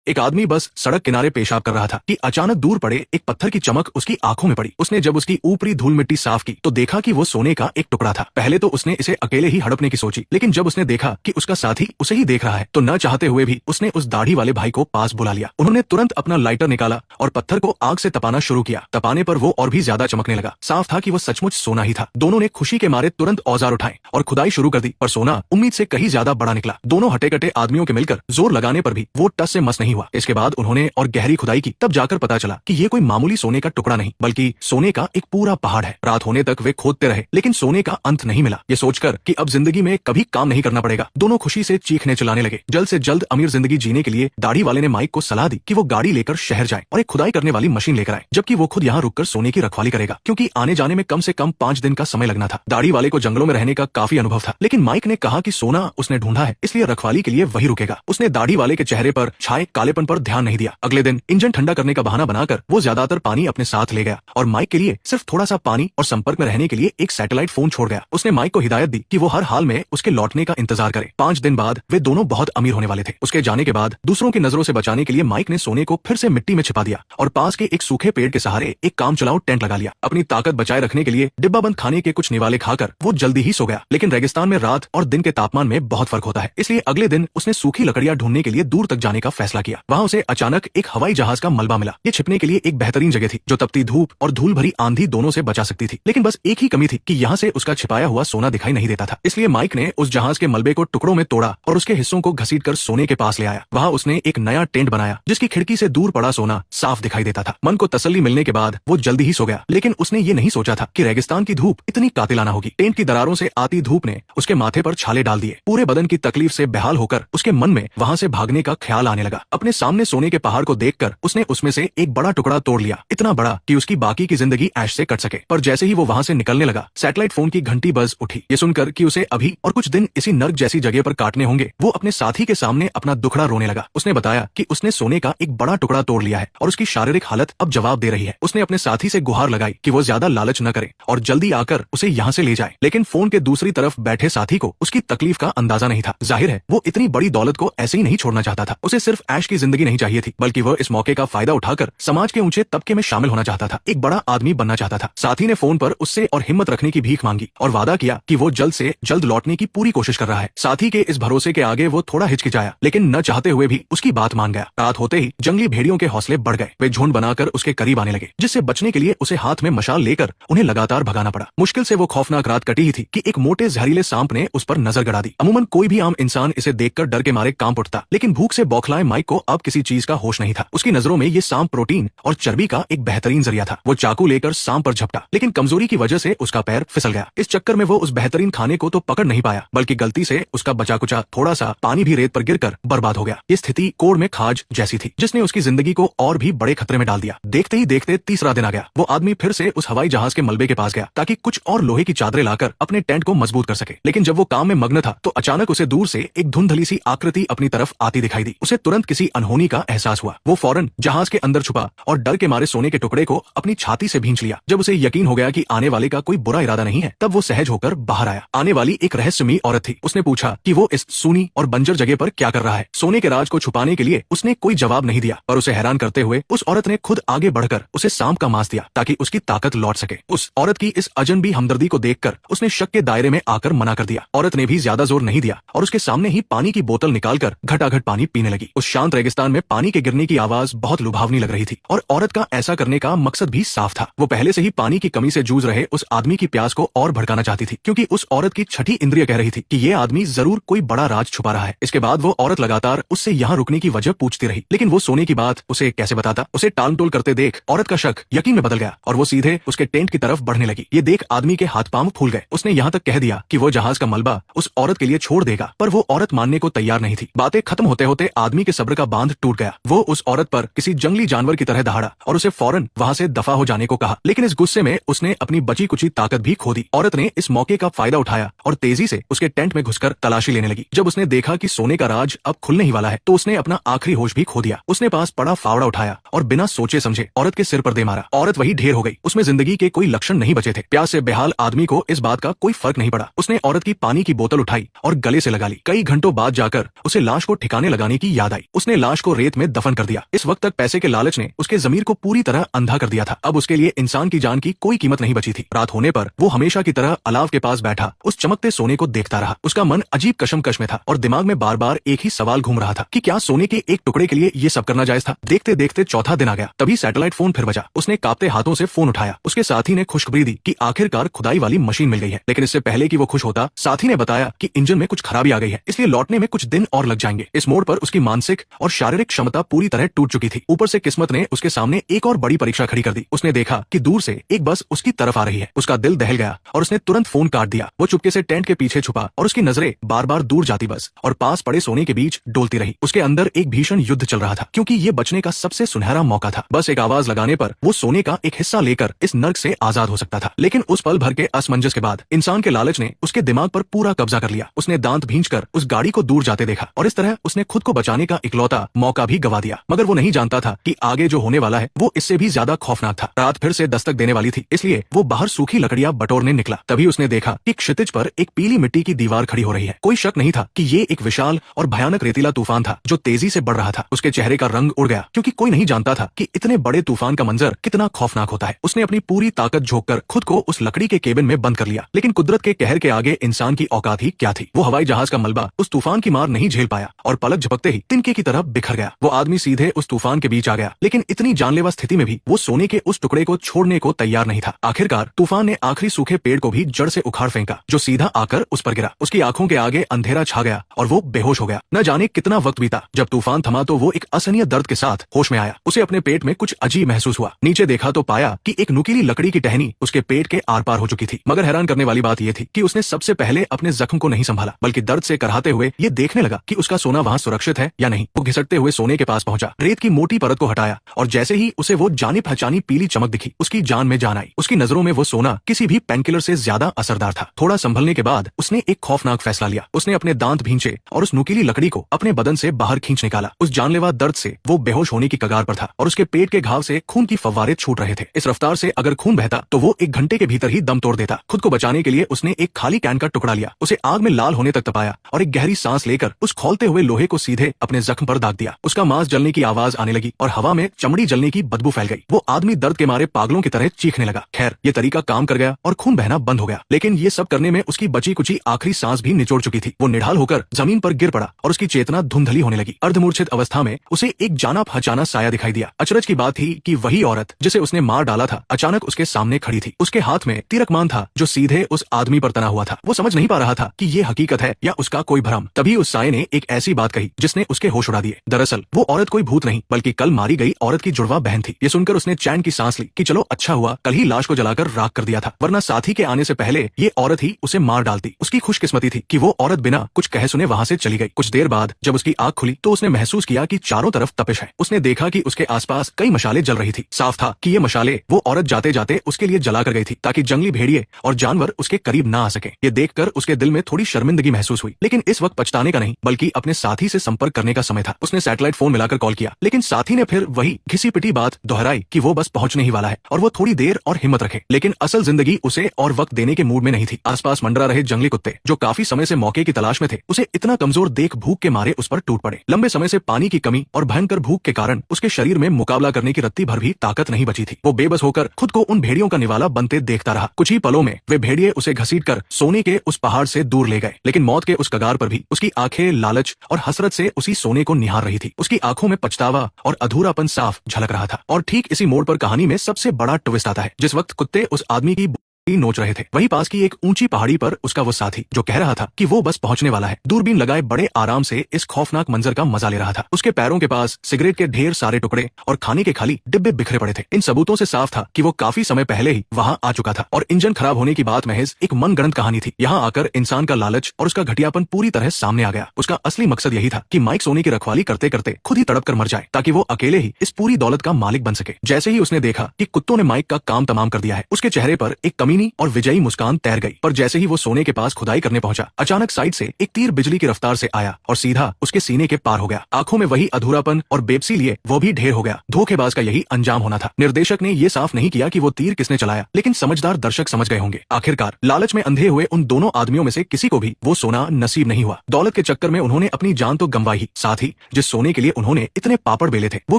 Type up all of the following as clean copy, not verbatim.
एक आदमी बस सड़क किनारे पेशाब कर रहा था कि अचानक दूर पड़े एक पत्थर की चमक उसकी आंखों में पड़ी। उसने जब उसकी ऊपरी धूल मिट्टी साफ की तो देखा कि वो सोने का एक टुकड़ा था। पहले तो उसने इसे अकेले ही हड़पने की सोची, लेकिन जब उसने देखा कि उसका साथी उसे ही देख रहा है तो न चाहते हुए भी उसने उस दाढ़ी वाले भाई को पास बुला लिया। उन्होंने तुरंत अपना लाइटर निकाला और पत्थर को आग से तपाना शुरू किया। तपाने पर वो और भी ज्यादा चमकने लगा। साफ था कि वो सचमुच सोना ही था। दोनों ने खुशी के मारे तुरंत औजार उठाए और खुदाई शुरू कर दी, पर सोना उम्मीद से कहीं ज्यादा बड़ा निकला। दोनों हटे कटे आदमियों के मिलकर जोर लगाने पर भी वो टस से मस नहीं हुआ। इसके बाद उन्होंने और गहरी खुदाई की, तब जाकर पता चला कि ये कोई मामूली सोने का टुकड़ा नहीं बल्कि सोने का एक पूरा पहाड़ है। रात होने तक वे खोदते रहे लेकिन सोने का अंत नहीं मिला। ये सोचकर कि अब जिंदगी में कभी काम नहीं करना पड़ेगा, दोनों खुशी से चीखने चिल्लाने लगे। जल्द से जल्द अमीर जिंदगी जीने के लिए दाढ़ी वाले ने माइक को सलाह दी कि वो गाड़ी लेकर शहर जाए और एक खुदाई करने वाली मशीन लेकर आए, जबकि वो खुद यहाँ रुककर सोने की रखवाली करेगा, क्योंकि आने जाने में कम से कम 5 दिन का समय लगना था। दाढ़ी वाले को जंगलों में रहने का काफी अनुभव था, लेकिन माइक ने कहा कि सोना उसने ढूंढा है, इसलिए रखवाली के लिए वही रुकेगा। उसने दाढ़ी वाले के चेहरे पर छाए कालेपन पर ध्यान नहीं दिया। अगले दिन इंजन ठंडा करने का बहाना बनाकर वो ज्यादातर पानी अपने साथ ले गया और माइक के लिए सिर्फ थोड़ा सा पानी और संपर्क में रहने के लिए एक सैटेलाइट फोन छोड़ गया। उसने माइक को हिदायत दी कि वो हर हाल में उसके लौटने का इंतजार करे। 5 दिन बाद वे दोनों बहुत अमीर होने वाले थे। उसके जाने के बाद दूसरों की नजरों से बचाने के लिए माइक ने सोने को फिर से मिट्टी में छिपा दिया और पास के एक सूखे पेड़ के सहारे एक काम चलाओ टेंट लगा लिया। अपनी ताकत बचाए रखने के लिए डिब्बाबंद खाने के कुछ निवाले खाकर वो जल्दी ही सो गया। लेकिन रेगिस्तान में रात और दिन के तापमान में बहुत फर्क होता है, इसलिए अगले दिन उसने सूखी लकड़ियां ढूंढने के लिए दूर तक जाने का फैसला किया। वहां उसे अचानक एक हवाई जहाज का मलबा मिला। ये छिपने के लिए एक बेहतरीन जगह थी जो तपती धूप और धूल भरी आंधी दोनों से बचा सकती थी। लेकिन बस एक ही कमी थी कि यहाँ से उसका छिपाया हुआ सोना दिखाई नहीं देता था। इसलिए माइक ने उस जहाज के मलबे को टुकड़ों में तोड़ा और उसके हिस्सों को घसीटकर सोने के पास ले आया। वहां उसने एक नया टेंट बनाया जिसकी खिड़की से दूर पड़ा सोना साफ दिखाई देता था। मन को तसल्ली मिलने के बाद वो जल्दी ही सो गया, लेकिन उसने ये नहीं सोचा था कि रेगिस्तान की धूप इतनी कातिलाना होगी। टेंट की दरारों से आती धूप ने उसके माथे पर छाले डाल दिए। पूरे बदन की तकलीफ से बेहाल होकर उसके मन में वहां से भागने का ख्याल आने लगा। अपने सामने सोने के पहाड़ को देखकर उसने उसमें से एक बड़ा टुकड़ा तोड़ लिया, इतना बड़ा कि उसकी बाकी की जिंदगी ऐश से कट सके। पर जैसे ही वो वहां से निकलने लगा, सैटेलाइट फोन की घंटी बज उठी। ये सुनकर कि उसे अभी और कुछ दिन इसी नर्क जैसी जगह पर काटने होंगे, वो अपने साथी के सामने अपना दुखड़ा रोने लगा। उसने बताया कि उसने सोने का एक बड़ा टुकड़ा तोड़ लिया है और उसकी शारीरिक हालत अब जवाब दे रही है। उसने अपने साथी से गुहार लगाई कि वो ज्यादा लालच न करे और जल्दी आकर उसे यहाँ से ले जाए। लेकिन फोन के दूसरी तरफ बैठे साथी को उसकी तकलीफ का अंदाजा नहीं था। जाहिर है वो इतनी बड़ी दौलत को ऐसे ही नहीं छोड़ना चाहता था। उसे सिर्फ ऐश की जिंदगी नहीं चाहिए थी, बल्कि वह इस मौके का फायदा उठाकर समाज के ऊंचे तबके में शामिल होना चाहता था, एक बड़ा आदमी बनना चाहता था। साथी ने फोन पर उससे और हिम्मत रखने की भीख मांगी और वादा किया कि वो जल्द से जल्द लौटने की पूरी कोशिश कर रहा है। साथी के इस भरोसे के आगे वो थोड़ा हिचकिचाया, लेकिन न चाहते हुए भी उसकी बात मान गया। रात होते ही जंगली भेड़ियों के हौसले बढ़ गए। वे झुंड बनाकर उसके करीब आने लगे, जिससे बचने के लिए उसे हाथ में मशाल लेकर उन्हें लगातार भगाना पड़ा। मुश्किल से वो खौफनाक रात कटी ही थी कि एक मोटे जहरीले सांप ने उस पर नजर गड़ा दी। अमूमन कोई भी आम इंसान इसे देखकर डर के मारे कांप उठता, लेकिन भूख से बौखलाए माइक को अब किसी चीज का होश नहीं था। उसकी नजरों में ये सांप प्रोटीन और चर्बी का एक बेहतरीन जरिया था। वो चाकू लेकर सांप पर झपटा, लेकिन कमजोरी की वजह से उसका पैर फिसल गया। इस चक्कर में वो उस बेहतरीन खाने को तो पकड़ नहीं पाया, बल्कि गलती से उसका बचा कुचा थोड़ा सा पानी भी रेत पर गिरकर बर्बाद हो गया। ये स्थिति कोड़ में खाज जैसी थी, जिसने उसकी जिंदगी को और भी बड़े खतरे में डाल दिया। देखते ही देखते तीसरा दिन आ गया। वो आदमी फिर से उस हवाई जहाज के मलबे के पास गया ताकि कुछ और लोहे की चादरें लाकर अपने टेंट को मजबूत कर सके। लेकिन जब वो काम में मग्न था तो अचानक उसे दूर से एक धुंधली सी आकृति अपनी तरफ आती दिखाई दी। उसे तुरंत किसी अनहोनी का एहसास हुआ। वो फौरन जहाज के अंदर छुपा और डर के मारे सोने के टुकड़े को अपनी छाती से भींच लिया। जब उसे यकीन हो गया कि आने वाले का कोई बुरा इरादा नहीं है, तब वो सहज होकर बाहर आया। आने वाली एक रहस्यमयी औरत थी। उसने पूछा कि वो इस सूनी और बंजर जगह पर क्या कर रहा है। सोने के राज को छुपाने के लिए उसने कोई जवाब नहीं दिया, पर उसे हैरान करते हुए उस औरत ने खुद आगे बढ़कर उसे सांप का मांस दिया ताकि उसकी ताकत लौट सके। उस औरत की इस अजनबी हमदर्दी को देखकर उसने शक के दायरे में आकर मना कर दिया। औरत ने भी ज्यादा जोर नहीं दिया और उसके सामने ही पानी की बोतल निकालकर घटाघट पानी पीने लगी। उस शांत रेगिस्तान में पानी के गिरने की आवाज बहुत लुभावनी लग रही थी और औरत का ऐसा करने का मकसद भी साफ था। वो पहले से ही पानी की कमी से जूझ रहे उस आदमी की प्यास को और भड़काना चाहती थी, क्योंकि उस औरत की छठी इंद्रिय कह रही थी कि ये आदमी जरूर कोई बड़ा राज छुपा रहा है। इसके बाद वो औरत लगातार उससे यहाँ रुकने की वजह पूछती रही, लेकिन वो सोने की बात उसे कैसे बताता। उसे टालमटोल करते देख औरत का शक यकीन में बदल गया और वो सीधे उसके टेंट की तरफ बढ़ने लगी। ये देख आदमी के हाथ पांव फूल गए। उसने यहाँ तक कह दिया कि वो जहाज का मलबा उस औरत के लिए छोड़ देगा, पर वो औरत मानने को तैयार नहीं थी। बातें खत्म होते होते आदमी के सब्र का बांध टूट गया। वो उस औरत पर किसी जंगली जानवर की तरह दहाड़ा और उसे फौरन वहां से दफा हो जाने को कहा, लेकिन इस गुस्से में उसने अपनी बची कुची ताकत भी खो दी। औरत ने इस मौके का फायदा उठाया और तेजी से उसके टेंट में घुसकर तलाशी लेने लगी। जब उसने देखा कि सोने का राज अब खुलने ही वाला है, तो उसने अपना आखिरी होश भी खो दिया। उसने पास पड़ा फावड़ा उठाया और बिना सोचे समझे औरत के सिर पर दे मारा। औरत वही ढेर हो गई। उसमें जिंदगी के कोई लक्षण नहीं बचे थे। प्यास से बेहाल आदमी को इस बात का कोई फर्क नहीं पड़ा। उसने औरत की पानी की बोतल उठाई और गले से लगा ली। कई घंटों बाद जाकर उसे लाश को ठिकाने लगाने की याद आई। उसने लाश को रेत में दफन कर दिया। इस वक्त तक पैसे के लालच ने उसके ज़मीर को पूरी तरह अंधा कर दिया था। अब उसके लिए इंसान की जान की कोई कीमत नहीं बची थी। रात होने पर वो हमेशा की तरह अलाव के पास बैठा उस चमकते सोने को देखता रहा। उसका मन अजीब कशमकश में था और दिमाग में बार बार एक ही सवाल घूम रहा था कि क्या सोने के एक टुकड़े के लिए ये सब करना जायज था। देखते देखते चौथा दिन आ गया। तभी सैटेलाइट फोन फिर बजा। उसने कांपते हाथों से फोन उठाया। उसके साथी ने खुशखबरी दी कि आखिरकार खुदाई वाली मशीन मिल गई है। लेकिन इससे पहले कि वो खुश होता, साथी ने बताया कि इंजन में कुछ खराबी आ गई है, इसलिए लौटने में कुछ दिन और लग जाएंगे। इस मोड़ पर उसकी मानसिक और शारीरिक क्षमता पूरी तरह टूट चुकी थी। ऊपर से किस्मत ने उसके सामने एक और बड़ी परीक्षा खड़ी कर दी। उसने देखा कि दूर से एक बस उसकी तरफ आ रही है। उसका दिल दहल गया और उसने तुरंत फोन काट दिया। वो चुपके से टेंट के पीछे छुपा और उसकी नजरें बार बार दूर जाती बस और पास पड़े सोने के बीच डोलती रही। उसके अंदर एक भीषण युद्ध चल रहा था, क्योंकि ये बचने का सबसे सुनहरा मौका था। बस एक आवाज लगाने पर वो सोने का एक हिस्सा लेकर इस नर्क से आजाद हो सकता था। लेकिन उस पल भर के असमंजस के बाद इंसान के लालच ने उसके दिमाग पर पूरा कब्जा कर लिया। उसने दांत भींचकर उस गाड़ी को दूर जाते देखा और इस तरह उसने खुद को बचाने का इकलौता मौका भी गवा दिया। मगर वो नहीं जानता था कि आगे जो होने वाला है वो इससे भी ज्यादा खौफनाक था। रात फिर से दस्तक देने वाली थी, इसलिए वो बाहर सूखी लकड़ियां बटोरने निकला। तभी उसने देखा कि क्षितिज पर एक पीली मिट्टी की दीवार खड़ी हो रही है। कोई शक नहीं था कि ये एक विशाल और भयानक रेतीला तूफान था जो तेजी से बढ़ रहा था। उसके चेहरे का रंग उड़ गया, क्योंकि कोई नहीं जानता था कि इतने बड़े तूफान का मंजर कितना खौफनाक होता है। उसने अपनी पूरी ताकत झोंककर खुद को उस लकड़ी के केबिन में बंद कर लिया। लेकिन कुदरत के कहर के आगे इंसान की औकात ही क्या थी। वो हवाई जहाज का मलबा उस तूफान की मार नहीं झेल पाया और पलक झपकते ही तिनके की तरह बिखर गया। वो आदमी सीधे उस तूफान के बीच आ गया, लेकिन इतनी जानलेवा स्थिति में भी वो सोने के उस टुकड़े को छोड़ने को तैयार नहीं था। आखिरकार तूफान ने आखिरी सूखे पेड़ को भी जड़ से उखाड़ फेंका, जो सीधा आकर उस पर गिरा। उसकी आंखों के आगे अंधेरा छा गया और वो बेहोश हो गया। न जाने कितना वक्त बीता। जब तूफान थमा तो वो एक असहनीय दर्द के साथ होश में आया। उसे अपने पेट में कुछ अजीब महसूस हुआ। नीचे देखा तो पाया कि एक नुकीली लकड़ी की टहनी उसके पेट के आर पार हो चुकी थी। मगर हैरान करने वाली बात यह थी कि उसने सबसे पहले अपने जख्म को नहीं संभाला, बल्कि दर्द से कराहते हुए ये देखने लगा कि उसका सोना वहां सुरक्षित है या नहीं। वो घिसटते हुए सोने के पास पहुंचा, रेत की मोटी परत को हटाया और जैसे ही उसे वो जानी पहचानी पीली चमक दिखी, उसकी जान में जान आई। उसकी नजरों में वो सोना किसी भी पेनकिलर से ज्यादा असरदार था। थोड़ा संभलने के बाद उसने एक खौफनाक फैसला लिया। उसने अपने दांत भींचे और उस नुकीली लकड़ी को अपने बदन से बाहर खींच निकाला। उस जानलेवा दर्द से वो बेहोश होने की कगार पर था और उसके पेट के घाव से खून की फव्वारे छूट रहे थे। इस रफ्तार से अगर खून बहता तो वो 1 घंटे के भीतर ही दम तोड़ देता। खुद को बचाने के लिए उसने एक खाली कैन का टुकड़ा लिया, उसे आग में लाल होने तक तपाया और एक गहरी सांस लेकर उस खौलते हुए लोहे को सीधे अपने जख्म पर दाग दिया। उसका मांस जलने की आवाज आने लगी और हवा में चमड़ी जलने की बदबू फैल गई। वो आदमी दर्द के मारे पागलों की तरह चीखने लगा। खैर, ये तरीका काम कर गया और खून बहना बंद हो गया, लेकिन ये सब करने में उसकी बची कुची आखिरी सांस भी निचोड़ चुकी थी। वो निढाल होकर जमीन पर गिर पड़ा और उसकी चेतना धुंधली होने लगी। अर्धमूर्छित अवस्था में उसे एक जाना पहचाना साया दिखाई दिया। अचरज की बात थी कि वही औरत जिसे उसने मार डाला था अचानक उसके सामने खड़ी थी। उसके हाथ में तीरकमान था जो सीधे उस आदमी पर तना हुआ था। वो समझ नहीं पा रहा था कि ये हकीकत है या उसका कोई भ्रम। तभी उस साये ने एक ऐसी बात कही जिसने उसके होश उड़ा दिए। दरअसल वो औरत कोई भूत नहीं, बल्कि कल मारी गई औरत की जुड़वा बहन थी। ये सुनकर उसने चैन की सांस ली कि चलो अच्छा हुआ कल ही लाश को जलाकर राख कर दिया था, वरना साथी के आने से पहले ये औरत ही उसे मार डालती। उसकी खुशकिस्मती थी कि वो औरत बिना कुछ कहे सुने वहां से चली गई। कुछ देर बाद जब उसकी आंख खुली तो उसने महसूस किया कि चारों तरफ तपिश है। उसने देखा कि उसके आसपास कई मशालें जल रही थी। साफ था कि ये मशालें वो औरत जाते जाते उसके लिए जला कर गई थी, ताकि जंगली भेड़िए और जानवर उसके करीब ना आ सके। ये देखकर उसके दिल में थोड़ी शर्मिंदगी महसूस हुई, लेकिन इस वक्त पछताने का नहीं, बल्कि अपने साथी से संपर्क करने का समय था। उसने सैटेलाइट फोन मिलाकर कॉल किया, लेकिन साथी ने फिर वही घिसी पिटी बात दोहराई कि वो बस पहुंचने ही वाला है और वो थोड़ी देर और हिम्मत रखे। लेकिन असल जिंदगी उसे और वक्त देने के मूड में नहीं थी। आसपास मंडरा रहे जंगली कुत्ते जो काफी समय से मौके की तलाश में थे, उसे इतना कमजोर देख भूख के मारे उस पर टूट पड़े। लंबे समय से पानी की कमी और भयंकर भूख के कारण उसके शरीर में मुकाबला करने की रत्ती भर भी ताकत नहीं बची थी। वो बेबस होकर खुद को उन भेड़ियों का निवाला बनते देखता रहा। कुछ ही पलों में वे भेड़िए उसे घसीटकर सोने के उस पहाड़ से दूर ले गए, लेकिन मौत के उस कगार पर भी उसकी आंखें लालच और हसरत से उसी सोने को निहार रही थी। उसकी आंखों में पछतावा और अधूरापन साफ झलक रहा था। और ठीक इसी मोड़ पर कहानी में सबसे बड़ा ट्विस्ट आता है। जिस वक्त कुत्ते उस आदमी की नोच रहे थे, वहीं पास की एक ऊंची पहाड़ी पर उसका वो साथी जो कह रहा था कि वो बस पहुंचने वाला है, दूरबीन लगाए बड़े आराम से इस खौफनाक मंजर का मजा ले रहा था। उसके पैरों के पास सिगरेट के ढेर सारे टुकड़े और खाने के खाली डिब्बे बिखरे पड़े थे। इन सबूतों से साफ था कि वो काफी समय पहले ही वहां आ चुका था और इंजन खराब होने की बात महज एक मनगढ़ंत कहानी थी। यहाँ आकर इंसान का लालच और उसका घटियापन पूरी तरह सामने आ गया। उसका असली मकसद यही था कि माइक सोने की रखवाली करते करते खुद ही तड़प कर मर जाए, ताकि वो अकेले ही इस पूरी दौलत का मालिक बन सके। जैसे ही उसने देखा कि कुत्तों ने माइक का काम तमाम कर दिया है, उसके चेहरे पर एक कमीनी मोहिनी और विजयी मुस्कान तैर गई, पर जैसे ही वो सोने के पास खुदाई करने पहुंचा, अचानक साइड से एक तीर बिजली की रफ्तार से आया और सीधा उसके सीने के पार हो गया। आंखों में वही अधूरापन और बेबसी लिए वो भी ढेर हो गया। धोखेबाज का यही अंजाम होना था। निर्देशक ने ये साफ नहीं किया कि वो तीर किसने चलाया, लेकिन समझदार दर्शक समझ गए होंगे। आखिरकार लालच में अंधे हुए उन दोनों आदमियों में से किसी को भी वो सोना नसीब नहीं हुआ। दौलत के चक्कर में उन्होंने अपनी जान तो गंवाई ही, साथ ही जिस सोने के लिए उन्होंने इतने पापड़ बेले थे वो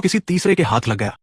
किसी तीसरे के हाथ लग गया।